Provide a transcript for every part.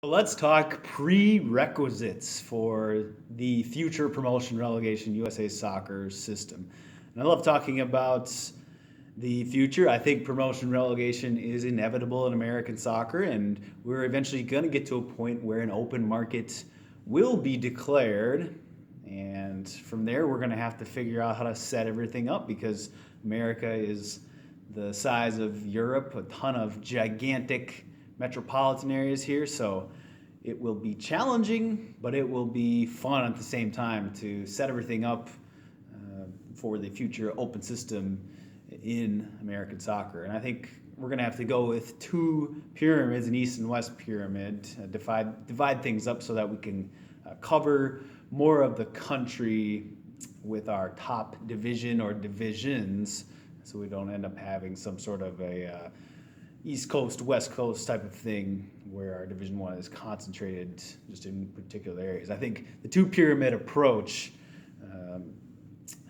Let's talk prerequisites for the future promotion relegation USA soccer system. And I love talking about the future. I think promotion relegation is inevitable in American soccer, and we're eventually going to get to a point where an open market will be declared. And from there, we're going to have to figure out how to set everything up because America is the size of Europe, a ton of gigantic metropolitan areas here. So it will be challenging, but it will be fun at the same time to set everything up for the future open system in American soccer. And I think we're going to have to go with two pyramids, an east and west pyramid, divide things up so that we can cover more of the country with our top division or divisions, so we don't end up having some sort of a East Coast, West Coast type of thing where our Division One is concentrated just in particular areas. I think the two pyramid approach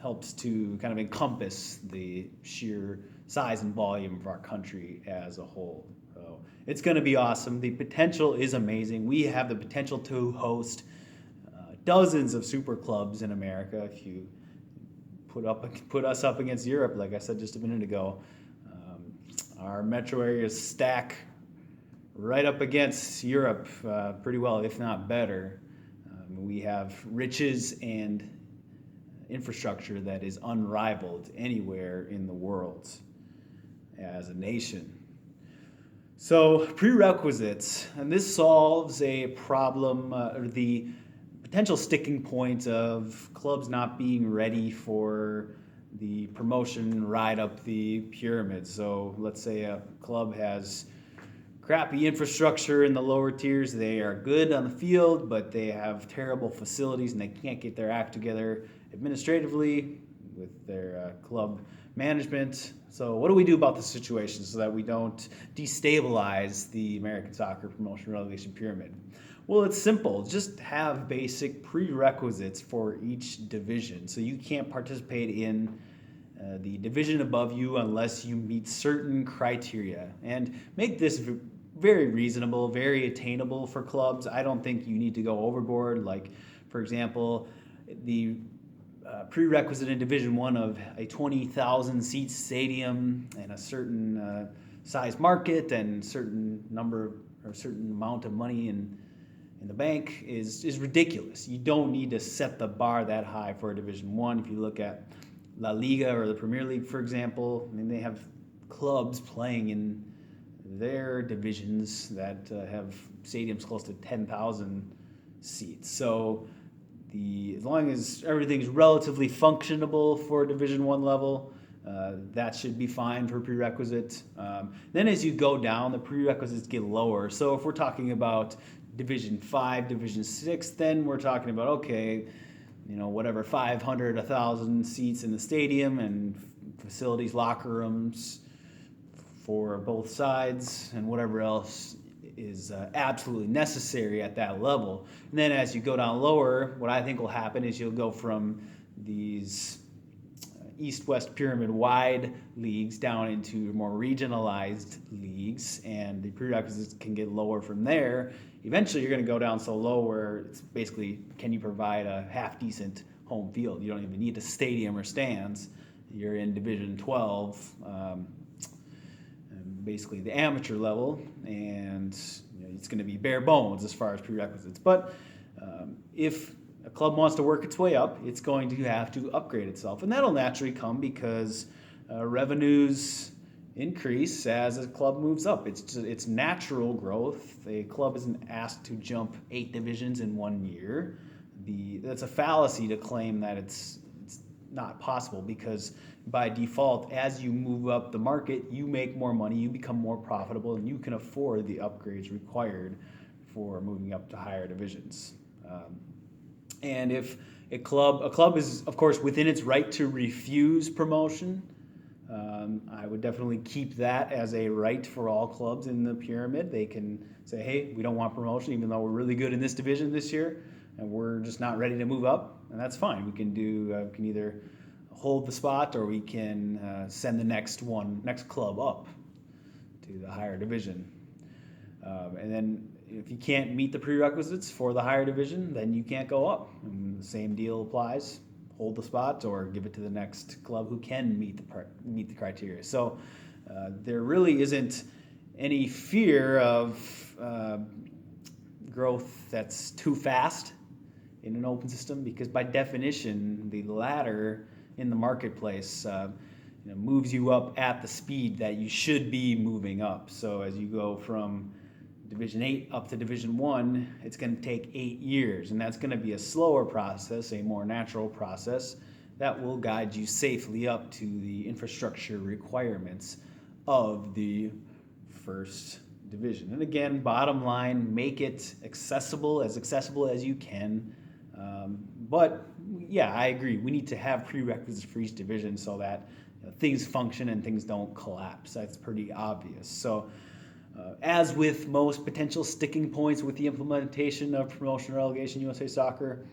helps to kind of encompass the sheer size and volume of our country as a whole. So it's going to be awesome. The potential is amazing. We have the potential to host dozens of super clubs in America if you put us up against Europe, like I said just a minute ago. Our metro areas stack right up against Europe pretty well, if not better. We have riches and infrastructure that is unrivaled anywhere in the world as a nation. So, prerequisites, and this solves a problem, or the potential sticking point of clubs not being ready for the promotion ride up the pyramid. So let's say a club has crappy infrastructure in the lower tiers. They are good on the field, but they have terrible facilities and they can't get their act together administratively with their club management. So what do we do about the situation so that we don't destabilize the American soccer promotion relegation pyramid? Well, it's simple. Just have basic prerequisites for each division. So you can't participate in the division above you unless you meet certain criteria. And make this very reasonable, very attainable for clubs. I don't think you need to go overboard. Like, for example, the prerequisite in Division One of a 20,000 seat stadium and a certain size market and certain number or certain amount of money in the bank is ridiculous. You don't need to set the bar that high for a Division One. If you look at La Liga or the Premier League, for example, I mean, they have clubs playing in their divisions that have stadiums close to 10,000 seats. So as long as everything's relatively functionable for Division One level, that should be fine for prerequisite. Then as you go down, the prerequisites get lower. So if we're talking about Division 5, Division 6, then we're talking about, okay, whatever, 500, 1,000 seats in the stadium and facilities, locker rooms for both sides and whatever else is absolutely necessary at that level. And then as you go down lower, what I think will happen is you'll go from these east-west pyramid-wide leagues down into more regionalized leagues, and the prerequisites can get lower from there. Eventually, you're going to go down so low where it's basically, can you provide a half-decent home field? You don't even need a stadium or stands. You're in Division 12, basically the amateur level, and it's going to be bare bones as far as prerequisites. But if a club wants to work its way up, it's going to have to upgrade itself. And that'll naturally come because revenues increase as a club moves up. It's natural growth. A club isn't asked to jump 8 divisions in 1 year. That's a fallacy to claim that it's not possible, because by default, as you move up the market, you make more money, you become more profitable, and you can afford the upgrades required for moving up to higher divisions. And if a club is, of course, within its right to refuse promotion, I would definitely keep that as a right for all clubs in the pyramid. They can say, hey, we don't want promotion, even though we're really good in this division this year, and we're just not ready to move up, and that's fine. We can can either hold the spot, or we can send the next club up to the higher division. And then if you can't meet the prerequisites for the higher division, then you can't go up. And the same deal applies. Hold the spot or give it to the next club who can meet the criteria. So there really isn't any fear of growth that's too fast in an open system, because by definition the ladder in the marketplace moves you up at the speed that you should be moving up. So as you go from Division 8 up to Division 1, it's going to take 8 years, and that's going to be a slower process, a more natural process that will guide you safely up to the infrastructure requirements of the first division. And again, bottom line, make it accessible as you can. But yeah, I agree. We need to have prerequisites for each division so that things function and things don't collapse. That's pretty obvious. So as with most potential sticking points with the implementation of promotion relegation USA Soccer,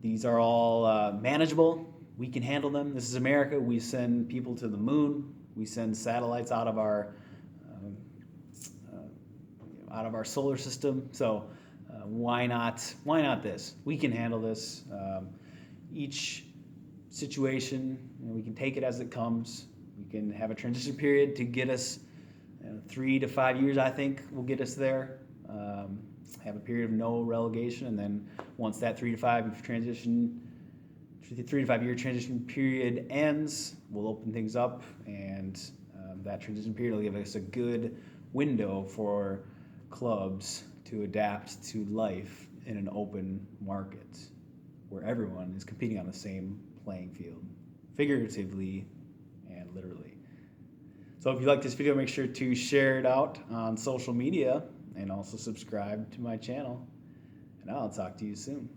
these are all manageable. We can handle them. This is America. We send people to the moon. We send satellites out of our solar system. So why not this? We can handle this. Each situation, we can take it as it comes. We can have a transition period to get us 3 to 5 years, I think, will get us there. Have a period of no relegation, and then once that 3 to 5 year transition period ends, we'll open things up, and that transition period will give us a good window for clubs to adapt to life in an open market where everyone is competing on the same playing field, figuratively and literally. So if you like this video, make sure to share it out on social media and also subscribe to my channel, and I'll talk to you soon.